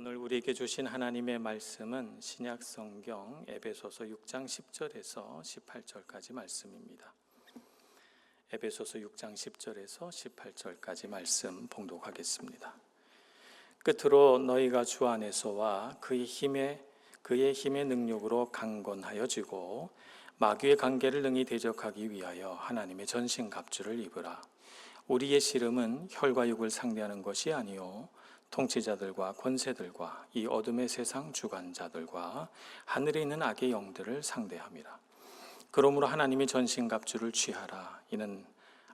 오늘 우리에게 주신 하나님의 말씀은 신약 성경 에베소서 6장 10절에서 18절까지 말씀입니다. 에베소서 6장 10절에서 18절까지 말씀 봉독하겠습니다. 끝으로 너희가 주 안에서와 그의 힘의 능력으로 강건하여지고 마귀의 관계를 능히 대적하기 위하여 하나님의 전신갑주를 입으라. 우리의 씨름은 혈과 육을 상대하는 것이 아니요 통치자들과 권세들과 이 어둠의 세상 주관자들과 하늘에 있는 악의 영들을 상대함이라. 그러므로 하나님의 전신갑주를 취하라. 이는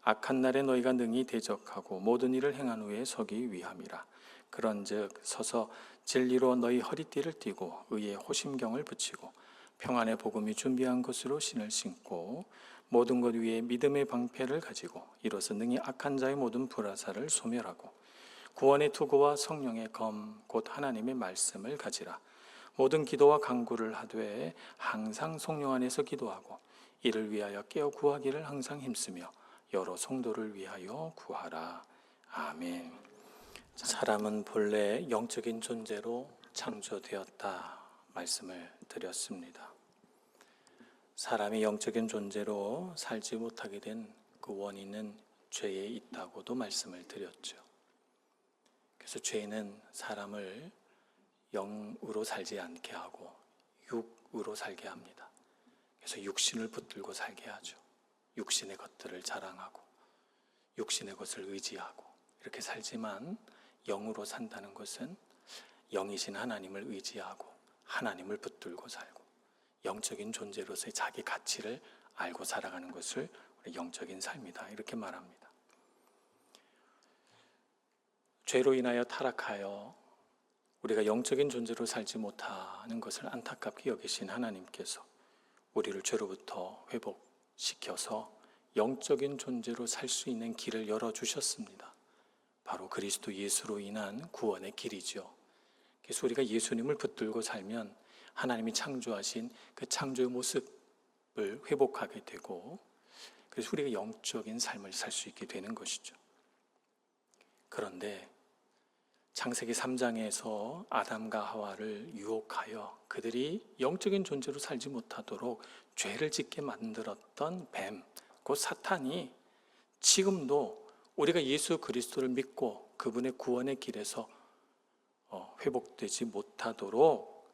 악한 날에 너희가 능히 대적하고 모든 일을 행한 후에 서기 위함이라. 그런즉 서서 진리로 너희 허리띠를 띠고 의의 호심경을 붙이고 평안의 복음이 준비한 것으로 신을 신고 모든 것 위에 믿음의 방패를 가지고 이로써 능히 악한 자의 모든 불화살을 소멸하고 구원의 투구와 성령의 검 곧 하나님의 말씀을 가지라. 모든 기도와 간구를 하되 항상 성령 안에서 기도하고 이를 위하여 깨어 구하기를 항상 힘쓰며 여러 성도를 위하여 구하라. 아멘. 사람은 본래 영적인 존재로 창조되었다 말씀을 드렸습니다. 사람이 영적인 존재로 살지 못하게 된 그 원인은 죄에 있다고도 말씀을 드렸죠. 그래서 죄는 사람을 영으로 살지 않게 하고 육으로 살게 합니다. 그래서 육신을 붙들고 살게 하죠. 육신의 것들을 자랑하고 육신의 것을 의지하고 이렇게 살지만 영으로 산다는 것은 영이신 하나님을 의지하고 하나님을 붙들고 살고 영적인 존재로서의 자기 가치를 알고 살아가는 것을 우리 영적인 삶이다 이렇게 말합니다. 죄로 인하여 타락하여 우리가 영적인 존재로 살지 못하는 것을 안타깝게 여기신 하나님께서 우리를 죄로부터 회복시켜서 영적인 존재로 살 수 있는 길을 열어주셨습니다. 바로 그리스도 예수로 인한 구원의 길이죠. 그래서 우리가 예수님을 붙들고 살면 하나님이 창조하신 그 창조의 모습을 회복하게 되고 그래서 우리가 영적인 삶을 살 수 있게 되는 것이죠. 그런데 창세기 3장에서 아담과 하와를 유혹하여 그들이 영적인 존재로 살지 못하도록 죄를 짓게 만들었던 뱀, 곧 사탄이 지금도 우리가 예수 그리스도를 믿고 그분의 구원의 길에서 회복되지 못하도록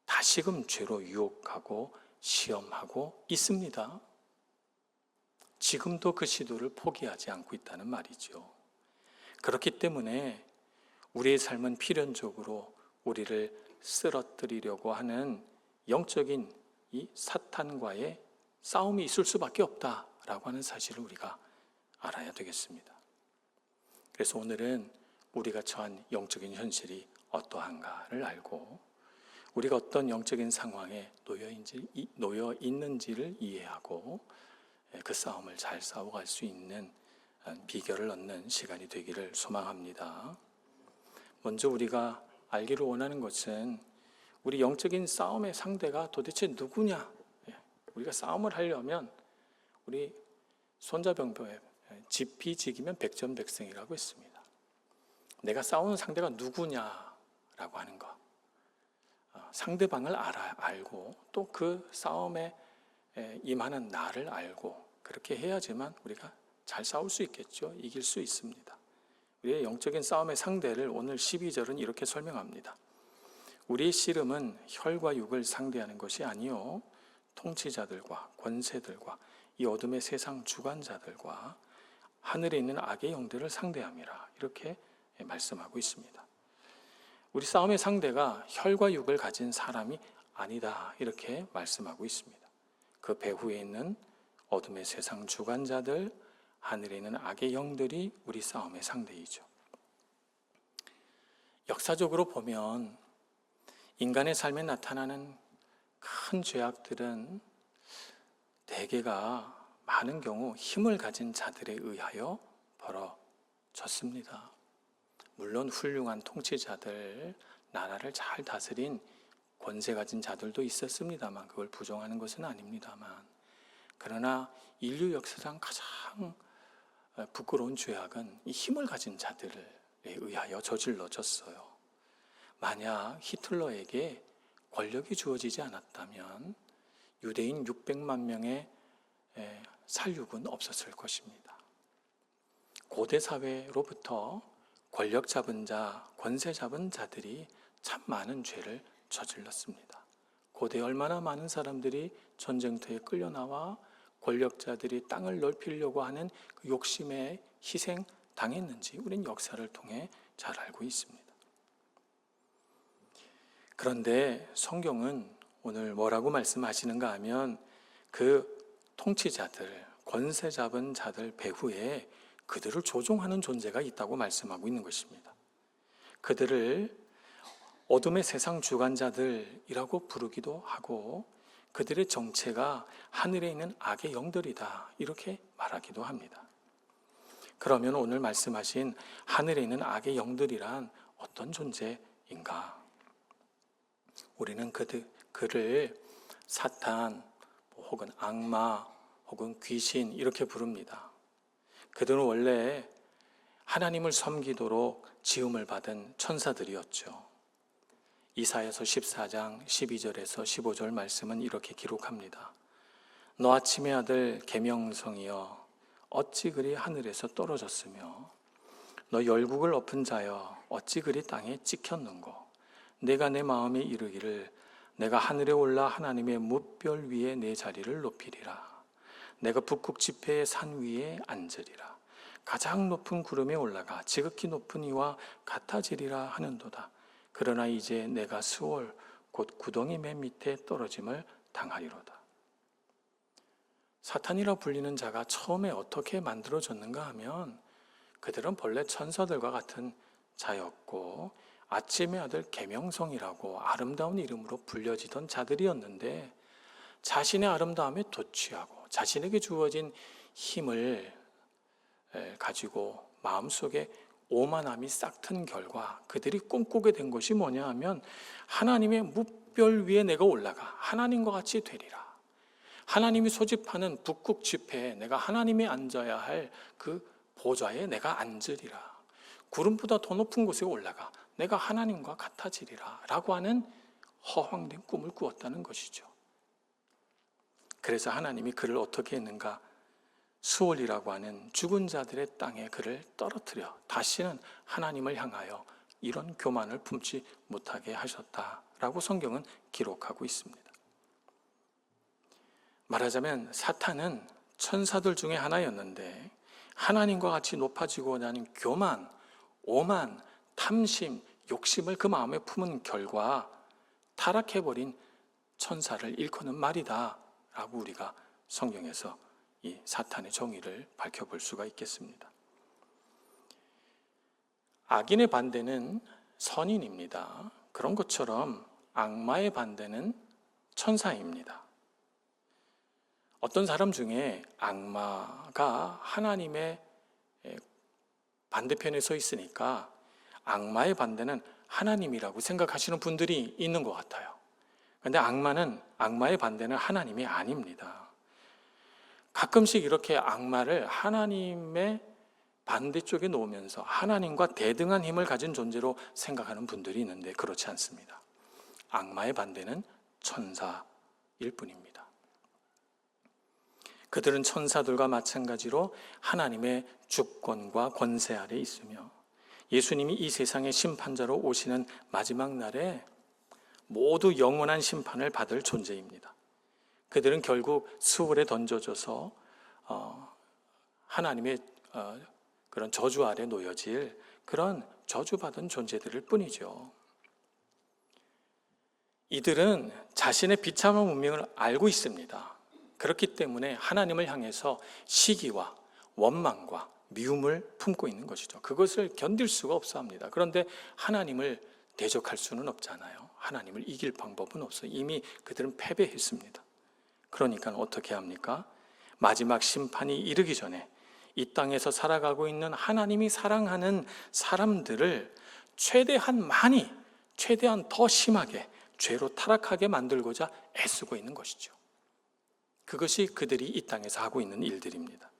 다시금 죄로 유혹하고 시험하고 있습니다. 지금도 그 시도를 포기하지 않고 있다는 말이죠. 그렇기 때문에 우리의 삶은 필연적으로 우리를 쓰러뜨리려고 하는 영적인 이 사탄과의 싸움이 있을 수밖에 없다라고 하는 사실을 우리가 알아야 되겠습니다. 그래서 오늘은 우리가 처한 영적인 현실이 어떠한가를 알고 우리가 어떤 영적인 상황에 놓여 있는지를 이해하고 그 싸움을 잘 싸워갈 수 있는 비결을 얻는 시간이 되기를 소망합니다. 먼저 우리가 알기를 원하는 것은 우리 영적인 싸움의 상대가 도대체 누구냐? 우리가 싸움을 하려면 우리 손자병법에 지피지기면 백전백승이라고 했습니다. 내가 싸우는 상대가 누구냐라고 하는 것. 상대방을 알고 또 그 싸움에 임하는 나를 알고 그렇게 해야지만 우리가 잘 싸울 수 있겠죠. 이길 수 있습니다. 우리의 영적인 싸움의 상대를 오늘 12절은 이렇게 설명합니다. 우리의 씨름은 혈과 육을 상대하는 것이 아니요 통치자들과 권세들과 이 어둠의 세상 주관자들과 하늘에 있는 악의 영들을 상대함이라 이렇게 말씀하고 있습니다. 우리 싸움의 상대가 혈과 육을 가진 사람이 아니다 이렇게 말씀하고 있습니다. 그 배후에 있는 어둠의 세상 주관자들, 하늘에 있는 악의 영들이 우리 싸움의 상대이죠. 역사적으로 보면 인간의 삶에 나타나는 큰 죄악들은 대개가 많은 경우 힘을 가진 자들에 의하여 벌어졌습니다. 물론 훌륭한 통치자들, 나라를 잘 다스린 권세 가진 자들도 있었습니다만 그걸 부정하는 것은 아닙니다만 그러나 인류 역사상 가장 부끄러운 죄악은 이 힘을 가진 자들에 의하여 저질러졌어요. 만약 히틀러에게 권력이 주어지지 않았다면 유대인 600만 명의 살육은 없었을 것입니다. 고대 사회로부터 권력 잡은 자, 권세 잡은 자들이 참 많은 죄를 저질렀습니다. 고대에 얼마나 많은 사람들이 전쟁터에 끌려나와 권력자들이 땅을 넓히려고 하는 그 욕심에 희생 당했는지 우리는 역사를 통해 잘 알고 있습니다. 그런데 성경은 오늘 뭐라고 말씀하시는가 하면 그 통치자들, 권세 잡은 자들 배후에 그들을 조종하는 존재가 있다고 말씀하고 있는 것입니다. 그들을 어둠의 세상 주관자들이라고 부르기도 하고 그들의 정체가 하늘에 있는 악의 영들이다 이렇게 말하기도 합니다. 그러면 오늘 말씀하신 하늘에 있는 악의 영들이란 어떤 존재인가? 우리는 그를 사탄 혹은 악마 혹은 귀신 이렇게 부릅니다. 그들은 원래 하나님을 섬기도록 지음을 받은 천사들이었죠. 이사야서 14장 12절에서 15절 말씀은 이렇게 기록합니다. 너 아침의 아들 계명성이여 어찌 그리 하늘에서 떨어졌으며 너 열국을 엎은 자여 어찌 그리 땅에 찍혔는고 내가 내 마음에 이르기를 내가 하늘에 올라 하나님의 무별 위에 내 자리를 높이리라. 내가 북극 지폐의 산 위에 앉으리라. 가장 높은 구름에 올라가 지극히 높은 이와 같아지리라 하는도다. 그러나 이제 내가 스올 곧 구덩이 맨 밑에 떨어짐을 당하리로다. 사탄이라 불리는 자가 처음에 어떻게 만들어졌는가 하면 그들은 본래 천사들과 같은 자였고 아침의 아들 계명성이라고 아름다운 이름으로 불려지던 자들이었는데 자신의 아름다움에 도취하고 자신에게 주어진 힘을 가지고 마음속에 오만함이 싹튼 결과 그들이 꿈꾸게 된 것이 뭐냐 하면 하나님의 무별 위에 내가 올라가 하나님과 같이 되리라. 하나님이 소집하는 북극 지폐에 내가 하나님이 앉아야 할 그 보좌에 내가 앉으리라. 구름보다 더 높은 곳에 올라가 내가 하나님과 같아지리라 라고 하는 허황된 꿈을 꾸었다는 것이죠. 그래서 하나님이 그를 어떻게 했는가? 수올이라고 하는 죽은 자들의 땅에 그를 떨어뜨려 다시는 하나님을 향하여 이런 교만을 품지 못하게 하셨다라고 성경은 기록하고 있습니다. 말하자면 사탄은 천사들 중에 하나였는데 하나님과 같이 높아지고자 하는 교만, 오만, 탐심, 욕심을 그 마음에 품은 결과 타락해버린 천사를 일컫는 말이다 라고 우리가 성경에서 이 사탄의 정의를 밝혀볼 수가 있겠습니다. 악인의 반대는 선인입니다. 그런 것처럼 악마의 반대는 천사입니다. 어떤 사람 중에 악마가 하나님의 반대편에 서 있으니까 악마의 반대는 하나님이라고 생각하시는 분들이 있는 것 같아요. 그런데 악마의 반대는 하나님이 아닙니다. 가끔씩 이렇게 악마를 하나님의 반대쪽에 놓으면서 하나님과 대등한 힘을 가진 존재로 생각하는 분들이 있는데 그렇지 않습니다. 악마의 반대는 천사일 뿐입니다. 그들은 천사들과 마찬가지로 하나님의 주권과 권세 아래 있으며 예수님이 이 세상의 심판자로 오시는 마지막 날에 모두 영원한 심판을 받을 존재입니다. 그들은 결국 수월에 던져져서 하나님의 그런 저주 아래 놓여질 그런 저주받은 존재들일 뿐이죠. 이들은 자신의 비참한 운명을 알고 있습니다. 그렇기 때문에 하나님을 향해서 시기와 원망과 미움을 품고 있는 것이죠. 그것을 견딜 수가 없어 합니다. 그런데 하나님을 대적할 수는 없잖아요. 하나님을 이길 방법은 없어요. 이미 그들은 패배했습니다. 그러니까 어떻게 합니까? 마지막 심판이 이르기 전에 이 땅에서 살아가고 있는 하나님이 사랑하는 사람들을 최대한 더 심하게 죄로 타락하게 만들고자 애쓰고 있는 것이죠. 그것이 그들이 이 땅에서 하고 있는 일들입니다.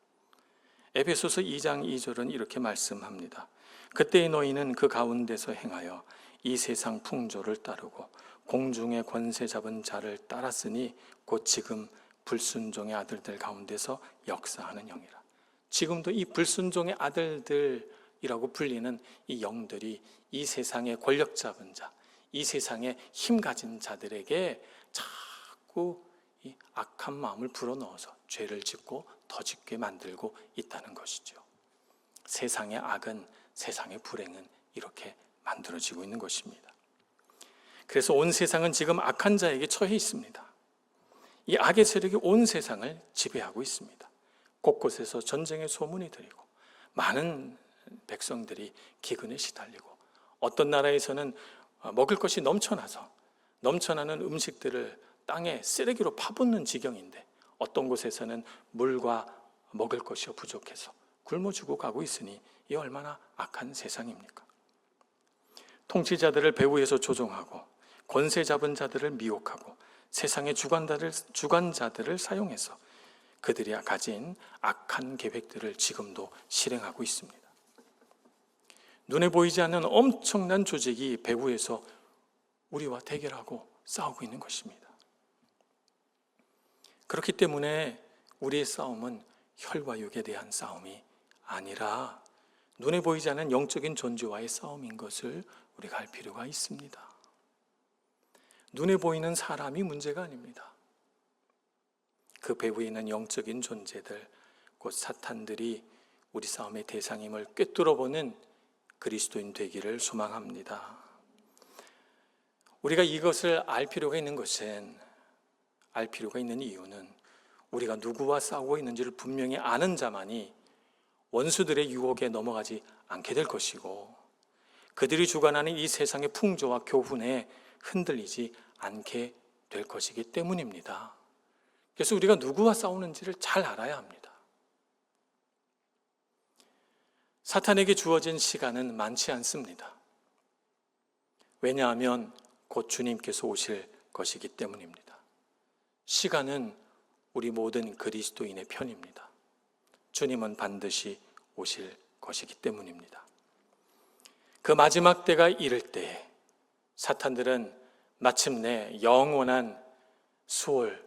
에베소서 2장 2절은 이렇게 말씀합니다. 그때의 너희는 그 가운데서 행하여 이 세상 풍조를 따르고 공중의 권세 잡은 자를 따랐으니 곧 지금 불순종의 아들들 가운데서 역사하는 영이라. 지금도 이 불순종의 아들들이라고 불리는 이 영들이 이 세상의 권력 잡은 자, 이 세상의 힘 가진 자들에게 자꾸 이 악한 마음을 불어넣어서 죄를 짓고 더 짓게 만들고 있다는 것이죠. 세상의 악은, 세상의 불행은 이렇게 만들어지고 있는 것입니다. 그래서 온 세상은 지금 악한 자에게 처해 있습니다. 이 악의 세력이 온 세상을 지배하고 있습니다. 곳곳에서 전쟁의 소문이 들리고 많은 백성들이 기근에 시달리고 어떤 나라에서는 먹을 것이 넘쳐나는 음식들을 땅에 쓰레기로 파묻는 지경인데 어떤 곳에서는 물과 먹을 것이 부족해서 굶어 죽어가고 있으니 이 얼마나 악한 세상입니까? 통치자들을 배후에서 조종하고 권세 잡은 자들을 미혹하고 세상의 주관자들을 사용해서 그들이 가진 악한 계획들을 지금도 실행하고 있습니다. 눈에 보이지 않는 엄청난 조직이 배후에서 우리와 대결하고 싸우고 있는 것입니다. 그렇기 때문에 우리의 싸움은 혈과 육에 대한 싸움이 아니라 눈에 보이지 않는 영적인 존재와의 싸움인 것을 우리가 알 필요가 있습니다. 눈에 보이는 사람이 문제가 아닙니다. 그 배후에 있는 영적인 존재들, 곧 사탄들이 우리 싸움의 대상임을 꿰뚫어보는 그리스도인 되기를 소망합니다. 우리가 이것을 알 필요가 있는 이유는 우리가 누구와 싸우고 있는지를 분명히 아는 자만이 원수들의 유혹에 넘어가지 않게 될 것이고 그들이 주관하는 이 세상의 풍조와 교훈에 흔들리지 않게 될 것이기 때문입니다. 그래서 우리가 누구와 싸우는지를 잘 알아야 합니다. 사탄에게 주어진 시간은 많지 않습니다. 왜냐하면 곧 주님께서 오실 것이기 때문입니다. 시간은 우리 모든 그리스도인의 편입니다. 주님은 반드시 오실 것이기 때문입니다. 그 마지막 때가 이를 때에 사탄들은 마침내 영원한 수월,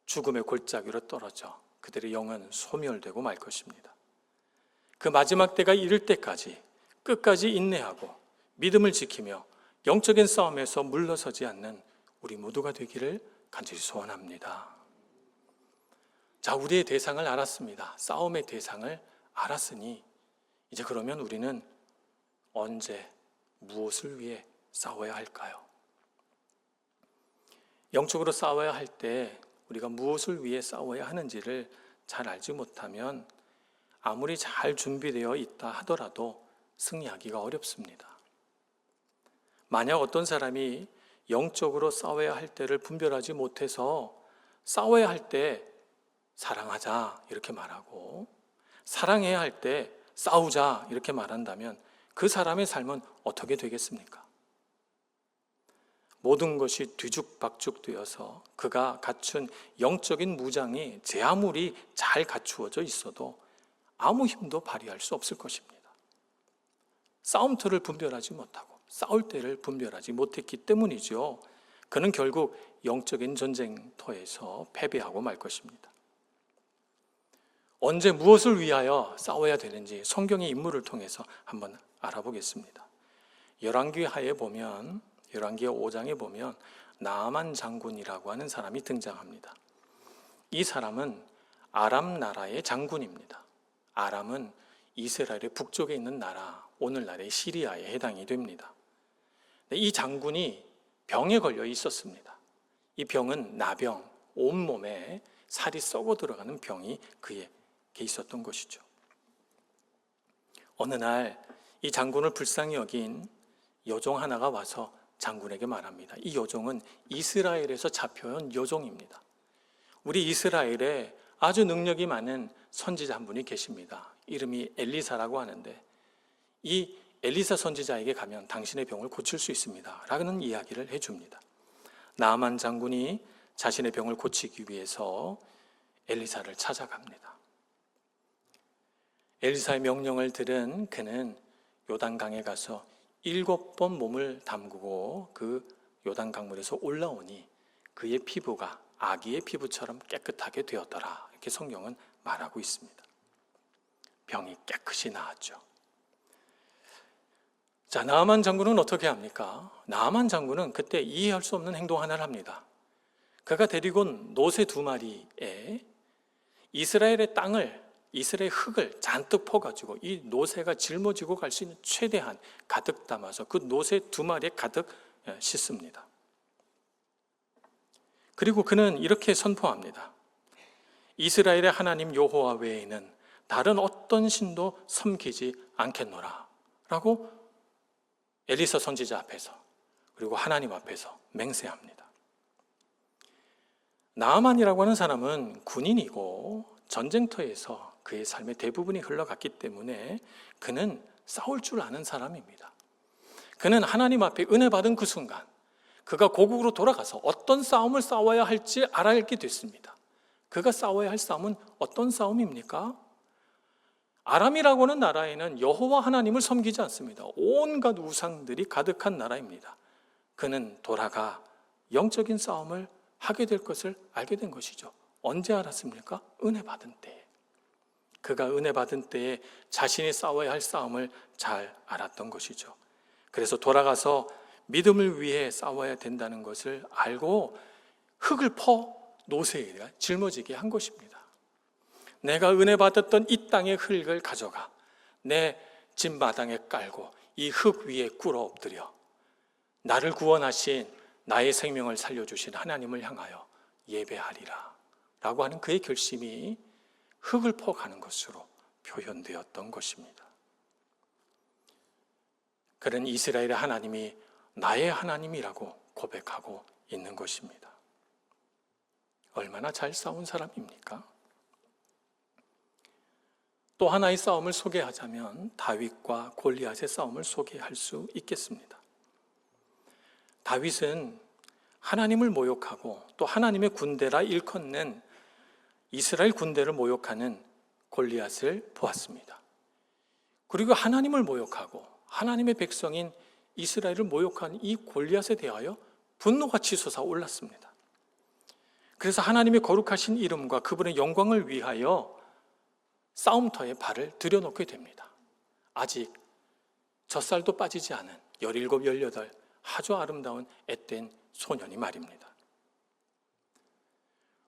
죽음의 골짜기로 떨어져 그들의 영은 소멸되고 말 것입니다. 그 마지막 때가 이를 때까지 끝까지 인내하고 믿음을 지키며 영적인 싸움에서 물러서지 않는 우리 모두가 되기를 간절히 소원합니다. 자, 우리의 대상을 알았습니다. 싸움의 대상을 알았으니 이제 그러면 우리는 언제 무엇을 위해 싸워야 할까요? 영적으로 싸워야 할 때 우리가 무엇을 위해 싸워야 하는지를 잘 알지 못하면 아무리 잘 준비되어 있다 하더라도 승리하기가 어렵습니다. 만약 어떤 사람이 영적으로 싸워야 할 때를 분별하지 못해서 싸워야 할 때 사랑하자 이렇게 말하고 사랑해야 할 때 싸우자 이렇게 말한다면 그 사람의 삶은 어떻게 되겠습니까? 모든 것이 뒤죽박죽 되어서 그가 갖춘 영적인 무장이 제 아무리 잘 갖추어져 있어도 아무 힘도 발휘할 수 없을 것입니다. 싸움터를 분별하지 못하고 싸울 때를 분별하지 못했기 때문이죠. 그는 결국 영적인 전쟁터에서 패배하고 말 것입니다. 언제 무엇을 위하여 싸워야 되는지 성경의 인물을 통해서 한번 알아보겠습니다. 열왕기 5장에 보면 나아만 장군이라고 하는 사람이 등장합니다. 이 사람은 아람 나라의 장군입니다. 아람은 이스라엘의 북쪽에 있는 나라, 오늘날의 시리아에 해당이 됩니다. 이 장군이 병에 걸려 있었습니다. 이 병은 나병, 온몸에 살이 썩어 들어가는 병이 그에게 있었던 것이죠. 어느 날 이 장군을 불쌍히 여긴 여종 하나가 와서 장군에게 말합니다. 이 여종은 이스라엘에서 잡혀온 여종입니다. 우리 이스라엘에 아주 능력이 많은 선지자 한 분이 계십니다. 이름이 엘리사라고 하는데 이 엘리사 선지자에게 가면 당신의 병을 고칠 수 있습니다 라는 이야기를 해줍니다. 나아만 장군이 자신의 병을 고치기 위해서 엘리사를 찾아갑니다. 엘리사의 명령을 들은 그는 요단강에 가서 7번 몸을 담그고 그 요단 강물에서 올라오니 그의 피부가 아기의 피부처럼 깨끗하게 되었더라. 이렇게 성경은 말하고 있습니다. 병이 깨끗이 나았죠. 자, 나아만 장군은 어떻게 합니까? 나아만 장군은 그때 이해할 수 없는 행동 하나를 합니다. 그가 데리고 온 노새 2마리에 이스라엘의 땅을, 이스라엘 흙을 잔뜩 퍼가지고 이 노새가 짊어지고 갈 수 있는 최대한 가득 담아서 그 노새 2마리에 가득 싣습니다. 그리고 그는 이렇게 선포합니다. 이스라엘의 하나님 여호와 외에는 다른 어떤 신도 섬기지 않겠노라 라고 엘리사 선지자 앞에서 그리고 하나님 앞에서 맹세합니다. 나아만이라고 하는 사람은 군인이고 전쟁터에서 그의 삶의 대부분이 흘러갔기 때문에 그는 싸울 줄 아는 사람입니다. 그는 하나님 앞에 은혜 받은 그 순간 그가 고국으로 돌아가서 어떤 싸움을 싸워야 할지 알게 됐습니다. 그가 싸워야 할 싸움은 어떤 싸움입니까? 아람이라고 하는 나라에는 여호와 하나님을 섬기지 않습니다. 온갖 우상들이 가득한 나라입니다. 그는 돌아가 영적인 싸움을 하게 될 것을 알게 된 것이죠. 언제 알았습니까? 은혜 받은 때에. 그가 은혜 받은 때에 자신이 싸워야 할 싸움을 잘 알았던 것이죠. 그래서 돌아가서 믿음을 위해 싸워야 된다는 것을 알고 흙을 퍼 노새에 짊어지게 한 것입니다. 내가 은혜 받았던 이 땅의 흙을 가져가 내 집 마당에 깔고 이 흙 위에 꿇어 엎드려 나를 구원하신 나의 생명을 살려주신 하나님을 향하여 예배하리라 라고 하는 그의 결심이 흙을 퍼가는 것으로 표현되었던 것입니다. 그는 이스라엘의 하나님이 나의 하나님이라고 고백하고 있는 것입니다. 얼마나 잘 싸운 사람입니까? 또 하나의 싸움을 소개하자면 다윗과 골리앗의 싸움을 소개할 수 있겠습니다. 다윗은 하나님을 모욕하고 또 하나님의 군대라 일컫는 이스라엘 군대를 모욕하는 골리앗을 보았습니다. 그리고 하나님을 모욕하고 하나님의 백성인 이스라엘을 모욕한 이 골리앗에 대하여 분노가 치솟아 올랐습니다. 그래서 하나님의 거룩하신 이름과 그분의 영광을 위하여 싸움터에 발을 들여놓게 됩니다. 아직 젖살도 빠지지 않은 17, 18 아주 아름다운 앳된 소년이 말입니다.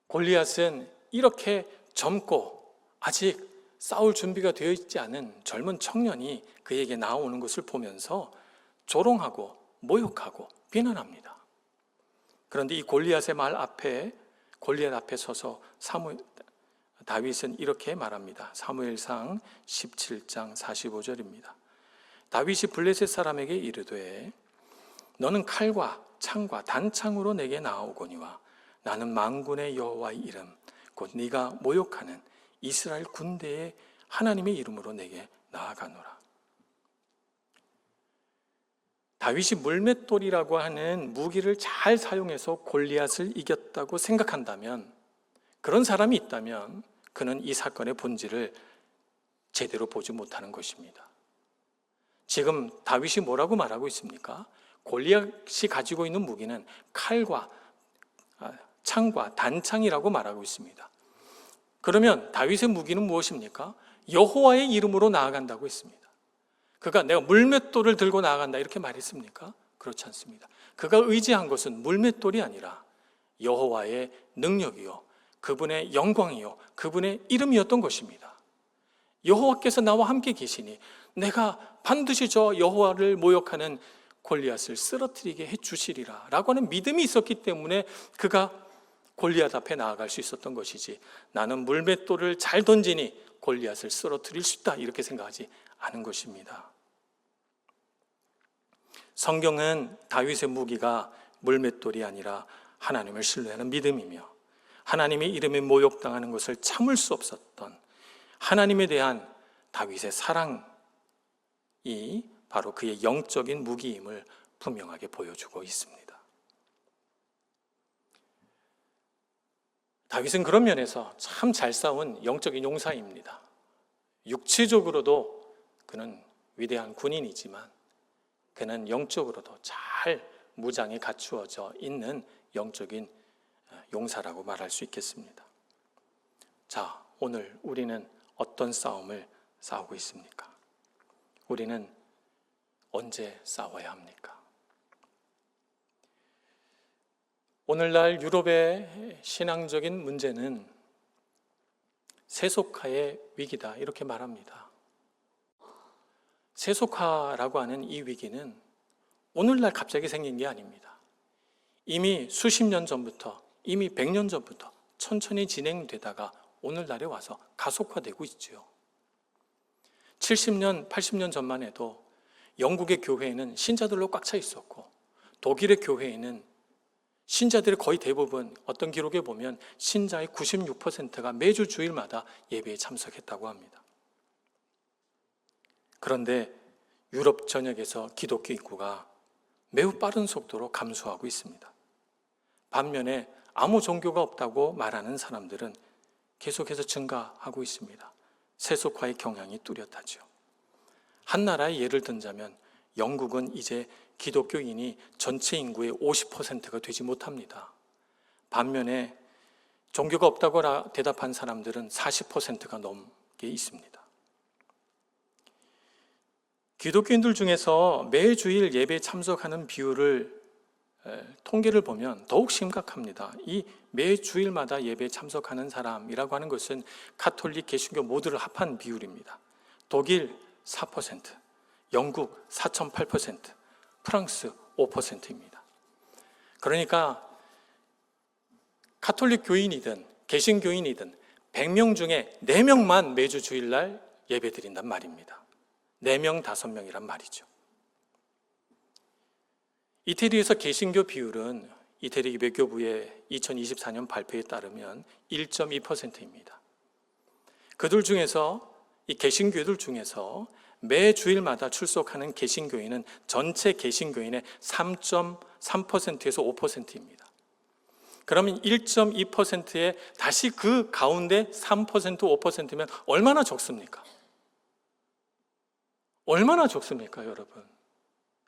골리앗은 이렇게 젊고 아직 싸울 준비가 되어 있지 않은 젊은 청년이 그에게 나오는 것을 보면서 조롱하고 모욕하고 비난합니다. 그런데 이 골리앗의 말 앞에, 골리앗 앞에 서서 다윗은 이렇게 말합니다. 사무엘상 17장 45절입니다. 다윗이 블레셋 사람에게 이르되 너는 칼과 창과 단창으로 내게 나아오거니와 나는 만군의 여호와의 이름 곧 네가 모욕하는 이스라엘 군대의 하나님의 이름으로 내게 나아가노라. 다윗이 물맷돌이라고 하는 무기를 잘 사용해서 골리앗을 이겼다고 생각한다면, 그런 사람이 있다면 그는 이 사건의 본질을 제대로 보지 못하는 것입니다. 지금 다윗이 뭐라고 말하고 있습니까? 골리앗이 가지고 있는 무기는 칼과 창과 단창이라고 말하고 있습니다. 그러면 다윗의 무기는 무엇입니까? 여호와의 이름으로 나아간다고 했습니다. 그가 내가 물맷돌을 들고 나아간다 이렇게 말했습니까? 그렇지 않습니다. 그가 의지한 것은 물맷돌이 아니라 여호와의 능력이요, 그분의 영광이요, 그분의 이름이었던 것입니다. 여호와께서 나와 함께 계시니 내가 반드시 저 여호와를 모욕하는 골리앗을 쓰러뜨리게 해주시리라 라고 하는 믿음이 있었기 때문에 그가 골리앗 앞에 나아갈 수 있었던 것이지, 나는 물맷돌을 잘 던지니 골리앗을 쓰러뜨릴 수 있다 이렇게 생각하지 않은 것입니다. 성경은 다윗의 무기가 물맷돌이 아니라 하나님을 신뢰하는 믿음이며 하나님의 이름에 모욕당하는 것을 참을 수 없었던 하나님에 대한 다윗의 사랑이 바로 그의 영적인 무기임을 분명하게 보여주고 있습니다. 다윗은 그런 면에서 참 잘 싸운 영적인 용사입니다. 육체적으로도 그는 위대한 군인이지만 그는 영적으로도 잘 무장이 갖추어져 있는 영적인 용사라고 말할 수 있겠습니다. 자, 오늘 우리는 어떤 싸움을 싸우고 있습니까? 우리는 언제 싸워야 합니까? 오늘날 유럽의 신앙적인 문제는 세속화의 위기다, 이렇게 말합니다. 세속화라고 하는 이 위기는 오늘날 갑자기 생긴 게 아닙니다. 이미 수십 년 전부터, 이미 100년 전부터 천천히 진행되다가 오늘날에 와서 가속화되고 있죠. 70년, 80년 전만 해도 영국의 교회에는 신자들로 꽉 차 있었고, 독일의 교회에는 신자들의 거의 대부분, 어떤 기록에 보면 신자의 96%가 매주 주일마다 예배에 참석했다고 합니다. 그런데 유럽 전역에서 기독교 인구가 매우 빠른 속도로 감소하고 있습니다. 반면에 아무 종교가 없다고 말하는 사람들은 계속해서 증가하고 있습니다. 세속화의 경향이 뚜렷하죠. 한 나라의 예를 든다면 영국은 이제 기독교인이 전체 인구의 50%가 되지 못합니다. 반면에 종교가 없다고 대답한 사람들은 40%가 넘게 있습니다. 기독교인들 중에서 매주일 예배에 참석하는 비율을 통계를 보면 더욱 심각합니다. 이 매주일마다 예배에 참석하는 사람이라고 하는 것은 가톨릭, 개신교 모두를 합한 비율입니다. 독일 4%, 영국 4.8%, 프랑스 5%입니다. 그러니까 가톨릭 교인이든 개신교인이든 100명 중에 4명만 매주 주일날 예배 드린단 말입니다. 4명, 5명이란 말이죠. 이태리에서 개신교 비율은 이태리 외교부의 2024년 발표에 따르면 1.2%입니다. 그들 중에서, 이 개신교들 중에서 매 주일마다 출석하는 개신교인은 전체 개신교인의 3.3%에서 5%입니다. 그러면 1.2%에 다시 그 가운데 3%, 5%면 얼마나 적습니까? 얼마나 적습니까, 여러분?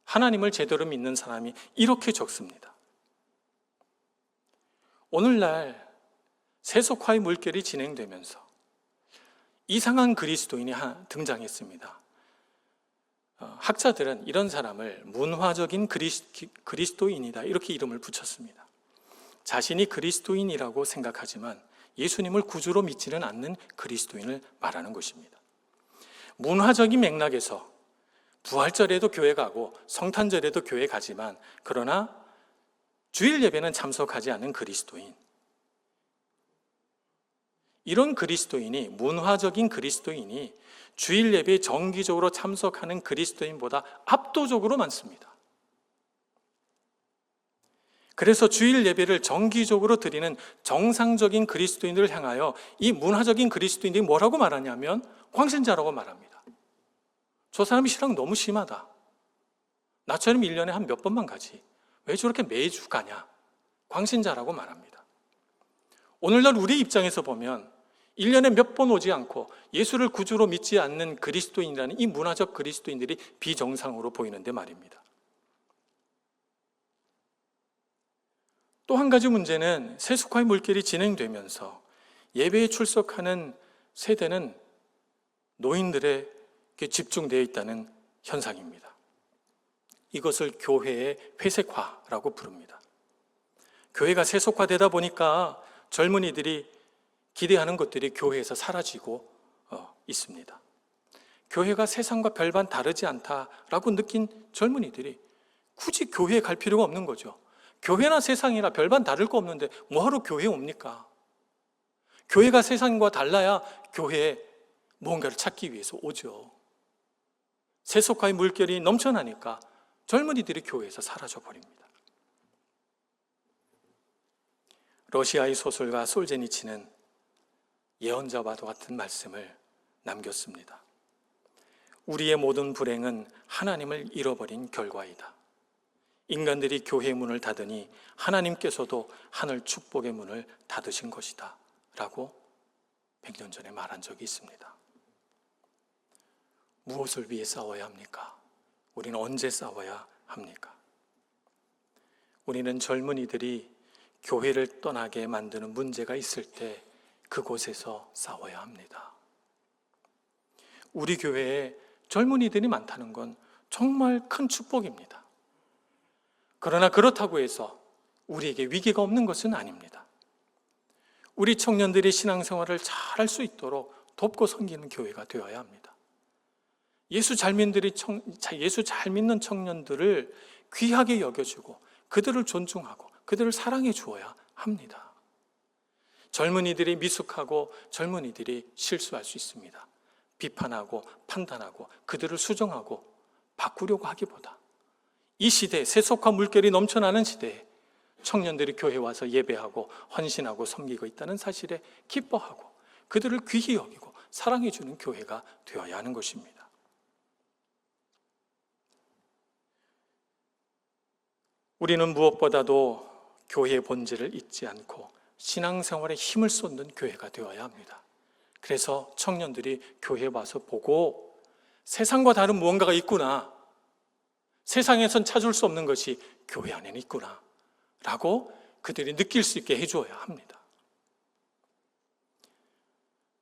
하나님을 제대로 믿는 사람이 이렇게 적습니다. 오늘날 세속화의 물결이 진행되면서 이상한 그리스도인이 등장했습니다. 학자들은 이런 사람을 문화적인 그리스도인이다, 이렇게 이름을 붙였습니다. 자신이 그리스도인이라고 생각하지만 예수님을 구주로 믿지는 않는 그리스도인을 말하는 것입니다. 문화적인 맥락에서 부활절에도 교회 가고 성탄절에도 교회 가지만 그러나 주일 예배는 참석하지 않는 그리스도인, 이런 그리스도인이, 문화적인 그리스도인이 주일 예배에 정기적으로 참석하는 그리스도인보다 압도적으로 많습니다. 그래서 주일 예배를 정기적으로 드리는 정상적인 그리스도인들을 향하여 이 문화적인 그리스도인들이 뭐라고 말하냐면 광신자라고 말합니다. 저 사람이 신앙 너무 심하다. 나처럼 1년에 한 몇 번만 가지. 왜 저렇게 매주 가냐? 광신자라고 말합니다. 오늘날 우리 입장에서 보면 1년에 몇 번 오지 않고 예수를 구주로 믿지 않는 그리스도인이라는 이 문화적 그리스도인들이 비정상으로 보이는데 말입니다. 또 한 가지 문제는 세속화의 물결이 진행되면서 예배에 출석하는 세대는 노인들에게 집중되어 있다는 현상입니다. 이것을 교회의 회색화라고 부릅니다. 교회가 세속화되다 보니까 젊은이들이 기대하는 것들이 교회에서 사라지고 있습니다. 교회가 세상과 별반 다르지 않다라고 느낀 젊은이들이 굳이 교회에 갈 필요가 없는 거죠. 교회나 세상이나 별반 다를 거 없는데 뭐하러 교회에 옵니까? 교회가 세상과 달라야 교회에 무언가를 찾기 위해서 오죠. 세속화의 물결이 넘쳐나니까 젊은이들이 교회에서 사라져버립니다. 러시아의 소설가 솔제니치는 예언자와도 같은 말씀을 남겼습니다. 우리의 모든 불행은 하나님을 잃어버린 결과이다. 인간들이 교회의 문을 닫으니 하나님께서도 하늘 축복의 문을 닫으신 것이다 라고 100년 전에 말한 적이 있습니다. 무엇을 위해 싸워야 합니까? 우리는 언제 싸워야 합니까? 우리는 젊은이들이 교회를 떠나게 만드는 문제가 있을 때 그곳에서 싸워야 합니다. 우리 교회에 젊은이들이 많다는 건 정말 큰 축복입니다. 그러나 그렇다고 해서 우리에게 위기가 없는 것은 아닙니다. 우리 청년들이 신앙생활을 잘할 수 있도록 돕고 섬기는 교회가 되어야 합니다. 예수 잘 믿는 청년들을 귀하게 여겨주고 그들을 존중하고 그들을 사랑해 주어야 합니다. 젊은이들이 미숙하고 젊은이들이 실수할 수 있습니다. 비판하고 판단하고 그들을 수정하고 바꾸려고 하기보다 이 시대에 세속화 물결이 넘쳐나는 시대에 청년들이 교회에 와서 예배하고 헌신하고 섬기고 있다는 사실에 기뻐하고 그들을 귀히 여기고 사랑해 주는 교회가 되어야 하는 것입니다. 우리는 무엇보다도 교회의 본질을 잊지 않고 신앙생활에 힘을 쏟는 교회가 되어야 합니다. 그래서 청년들이 교회에 와서 보고 세상과 다른 무언가가 있구나, 세상에선 찾을 수 없는 것이 교회 안에는 있구나 라고 그들이 느낄 수 있게 해줘야 합니다.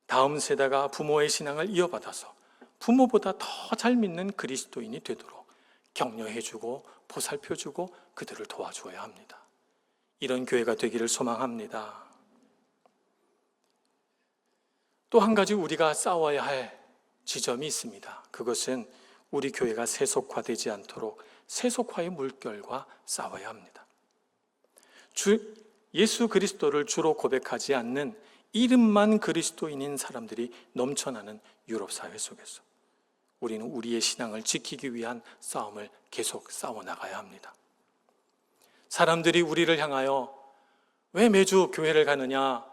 다음 세대가 부모의 신앙을 이어받아서 부모보다 더 잘 믿는 그리스도인이 되도록 격려해주고 보살펴주고 그들을 도와주어야 합니다. 이런 교회가 되기를 소망합니다. 또 한 가지 우리가 싸워야 할 지점이 있습니다. 그것은 우리 교회가 세속화되지 않도록 세속화의 물결과 싸워야 합니다. 예수 그리스도를 주로 고백하지 않는 이름만 그리스도인인 사람들이 넘쳐나는 유럽 사회 속에서 우리는 우리의 신앙을 지키기 위한 싸움을 계속 싸워나가야 합니다. 사람들이 우리를 향하여 왜 매주 교회를 가느냐?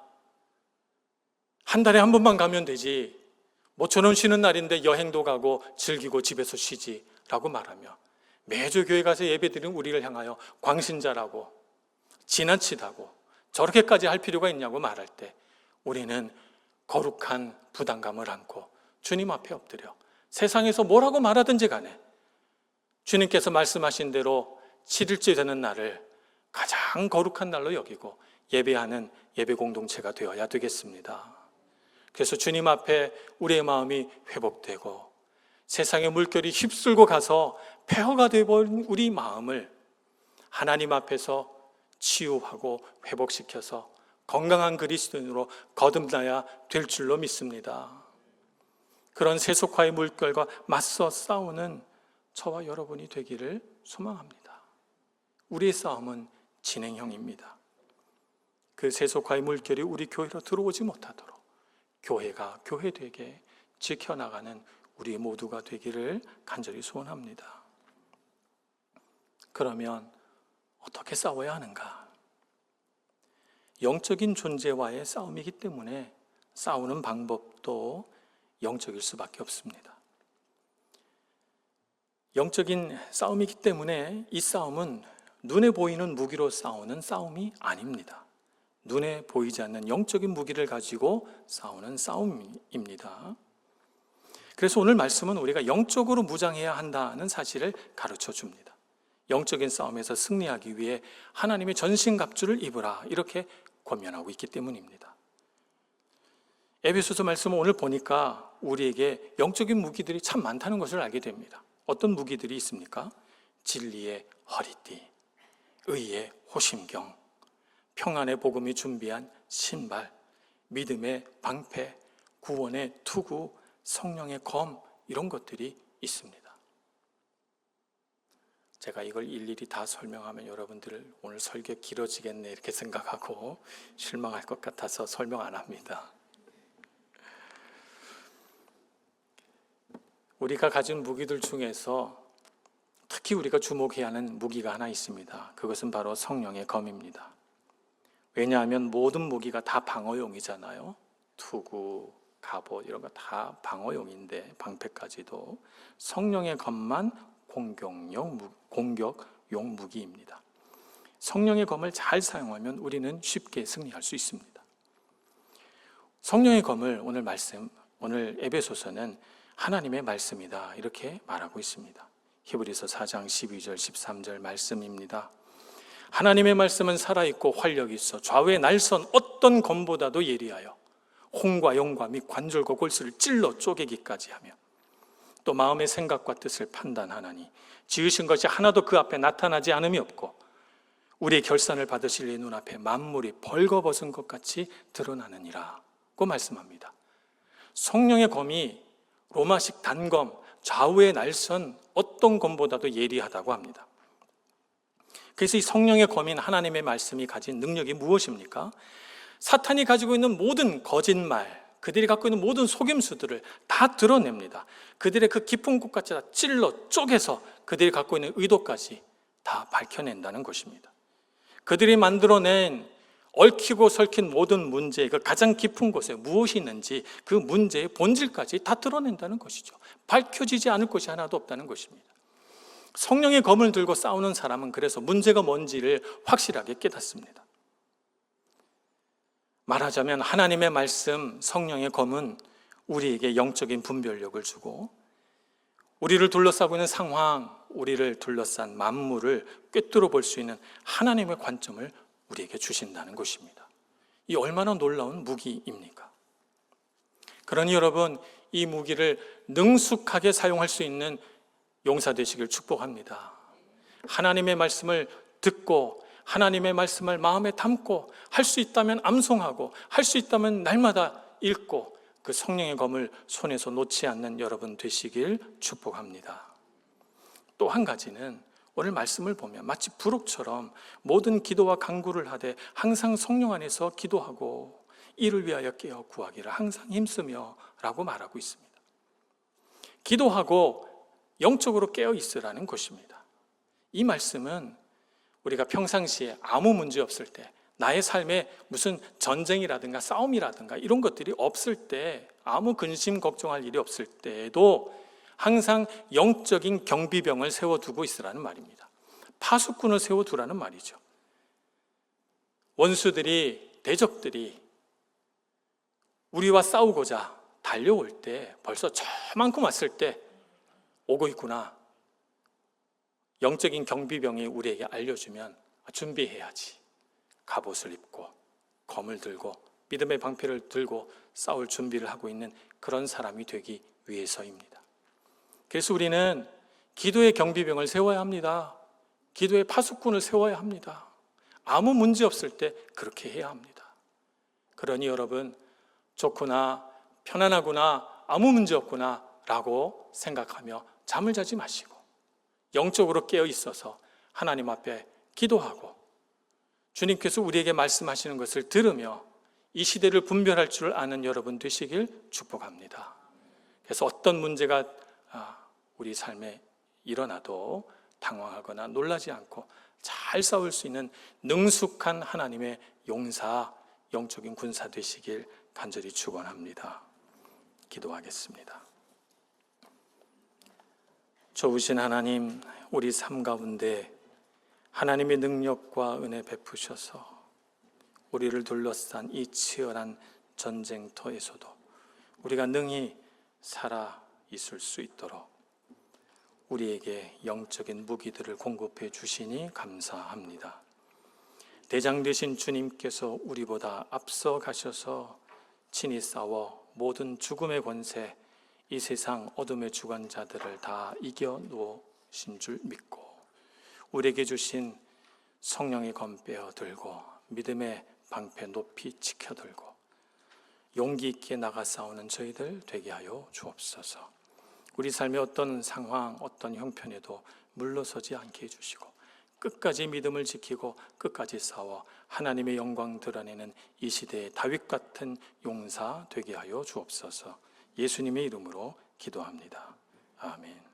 한 달에 한 번만 가면 되지. 모처럼 쉬는 날인데 여행도 가고 즐기고 집에서 쉬지 라고 말하며 매주 교회 가서 예배드리는 우리를 향하여 광신자라고 지나치다고 저렇게까지 할 필요가 있냐고 말할 때 우리는 거룩한 부담감을 안고 주님 앞에 엎드려 세상에서 뭐라고 말하든지 간에 주님께서 말씀하신 대로 7일째 되는 날을 가장 거룩한 날로 여기고 예배하는 예배 공동체가 되어야 되겠습니다. 그래서 주님 앞에 우리의 마음이 회복되고 세상의 물결이 휩쓸고 가서 폐허가 되어버린 우리 마음을 하나님 앞에서 치유하고 회복시켜서 건강한 그리스도인으로 거듭나야 될 줄로 믿습니다. 그런 세속화의 물결과 맞서 싸우는 저와 여러분이 되기를 소망합니다. 우리의 싸움은 진행형입니다. 그 세속화의 물결이 우리 교회로 들어오지 못하도록 교회가 교회되게 지켜나가는 우리 모두가 되기를 간절히 소원합니다. 그러면 어떻게 싸워야 하는가? 영적인 존재와의 싸움이기 때문에 싸우는 방법도 영적일 수밖에 없습니다. 영적인 싸움이기 때문에 이 싸움은 눈에 보이는 무기로 싸우는 싸움이 아닙니다. 눈에 보이지 않는 영적인 무기를 가지고 싸우는 싸움입니다. 그래서 오늘 말씀은 우리가 영적으로 무장해야 한다는 사실을 가르쳐 줍니다. 영적인 싸움에서 승리하기 위해 하나님의 전신갑주를 입으라 이렇게 권면하고 있기 때문입니다. 에베소서 말씀을 오늘 보니까 우리에게 영적인 무기들이 참 많다는 것을 알게 됩니다. 어떤 무기들이 있습니까? 진리의 허리띠, 의의 호심경, 평안의 복음이 준비한 신발, 믿음의 방패, 구원의 투구, 성령의 검 이런 것들이 있습니다. 제가 이걸 일일이 다 설명하면 여러분들 오늘 설교 길어지겠네 이렇게 생각하고 실망할 것 같아서 설명 안 합니다. 우리가 가진 무기들 중에서 특히 우리가 주목해야 하는 무기가 하나 있습니다. 그것은 바로 성령의 검입니다. 왜냐하면 모든 무기가 다 방어용이잖아요. 투구, 갑옷 이런 거 다 방어용인데 방패까지도 성령의 검만 공격용 무기입니다. 성령의 검을 잘 사용하면 우리는 쉽게 승리할 수 있습니다. 성령의 검을 오늘 에베소서는 하나님의 말씀이다 이렇게 말하고 있습니다. 히브리서 4장 12절 13절 말씀입니다. 하나님의 말씀은 살아있고 활력이 있어 좌우의 날선 어떤 검보다도 예리하여 홍과 영과 및 관절과 골수를 찔러 쪼개기까지 하며 또 마음의 생각과 뜻을 판단하나니 지으신 것이 하나도 그 앞에 나타나지 않음이 없고 우리의 결산을 받으실 이 눈앞에 만물이 벌거벗은 것 같이 드러나느니라고 말씀합니다. 성령의 검이 로마식 단검, 좌우의 날선 어떤 검보다도 예리하다고 합니다. 그래서 이 성령의 검인 하나님의 말씀이 가진 능력이 무엇입니까? 사탄이 가지고 있는 모든 거짓말, 그들이 갖고 있는 모든 속임수들을 다 드러냅니다. 그들의 그 깊은 곳까지 다 찔러 쪼개서 그들이 갖고 있는 의도까지 다 밝혀낸다는 것입니다. 그들이 만들어낸 얽히고 설킨 모든 문제의 그 가장 깊은 곳에 무엇이 있는지 그 문제의 본질까지 다 드러낸다는 것이죠. 밝혀지지 않을 것이 하나도 없다는 것입니다. 성령의 검을 들고 싸우는 사람은 그래서 문제가 뭔지를 확실하게 깨닫습니다. 말하자면 하나님의 말씀, 성령의 검은 우리에게 영적인 분별력을 주고 우리를 둘러싸고 있는 상황, 우리를 둘러싼 만물을 꿰뚫어 볼 수 있는 하나님의 관점을 우리에게 주신다는 것입니다. 이 얼마나 놀라운 무기입니까? 그러니 여러분, 이 무기를 능숙하게 사용할 수 있는 용사 되시길 축복합니다. 하나님의 말씀을 듣고 하나님의 말씀을 마음에 담고 할 수 있다면 암송하고 할 수 있다면 날마다 읽고 그 성령의 검을 손에서 놓지 않는 여러분 되시길 축복합니다. 또 한 가지는 오늘 말씀을 보면 마치 부록처럼 모든 기도와 간구를 하되 항상 성령 안에서 기도하고 이를 위하여 깨어 구하기를 항상 힘쓰며 라고 말하고 있습니다. 기도하고 영적으로 깨어 있으라는 것입니다. 이 말씀은 우리가 평상시에 아무 문제 없을 때, 나의 삶에 무슨 전쟁이라든가 싸움이라든가 이런 것들이 없을 때, 아무 근심 걱정할 일이 없을 때에도 항상 영적인 경비병을 세워두고 있으라는 말입니다. 파수꾼을 세워두라는 말이죠. 원수들이, 대적들이 우리와 싸우고자 달려올 때, 벌써 저만큼 왔을 때 오고 있구나. 영적인 경비병이 우리에게 알려주면 준비해야지. 갑옷을 입고 검을 들고 믿음의 방패를 들고 싸울 준비를 하고 있는 그런 사람이 되기 위해서입니다. 그래서 우리는 기도의 경비병을 세워야 합니다. 기도의 파수꾼을 세워야 합니다. 아무 문제 없을 때 그렇게 해야 합니다. 그러니 여러분, 좋구나, 편안하구나, 아무 문제 없구나 라고 생각하며 잠을 자지 마시고 영적으로 깨어 있어서 하나님 앞에 기도하고 주님께서 우리에게 말씀하시는 것을 들으며 이 시대를 분별할 줄 아는 여러분 되시길 축복합니다. 그래서 어떤 문제가 우리 삶에 일어나도 당황하거나 놀라지 않고 잘 싸울 수 있는 능숙한 하나님의 용사, 영적인 군사 되시길 간절히 축원합니다. 기도하겠습니다. 좋으신 하나님, 우리 삶 가운데 하나님의 능력과 은혜 베푸셔서 우리를 둘러싼 이 치열한 전쟁터에서도 우리가 능히 살아 있을 수 있도록 우리에게 영적인 무기들을 공급해 주시니 감사합니다. 대장 되신 주님께서 우리보다 앞서 가셔서 친히 싸워 모든 죽음의 권세, 이 세상 어둠의 주관자들을 다 이겨놓으신 줄 믿고 우리에게 주신 성령의 검 빼어 들고 믿음의 방패 높이 지켜 들고 용기 있게 나가 싸우는 저희들 되게 하여 주옵소서. 우리 삶의 어떤 상황, 어떤 형편에도 물러서지 않게 해주시고 끝까지 믿음을 지키고 끝까지 싸워 하나님의 영광 드러내는 이 시대의 다윗 같은 용사 되게 하여 주옵소서. 예수님의 이름으로 기도합니다. 아멘.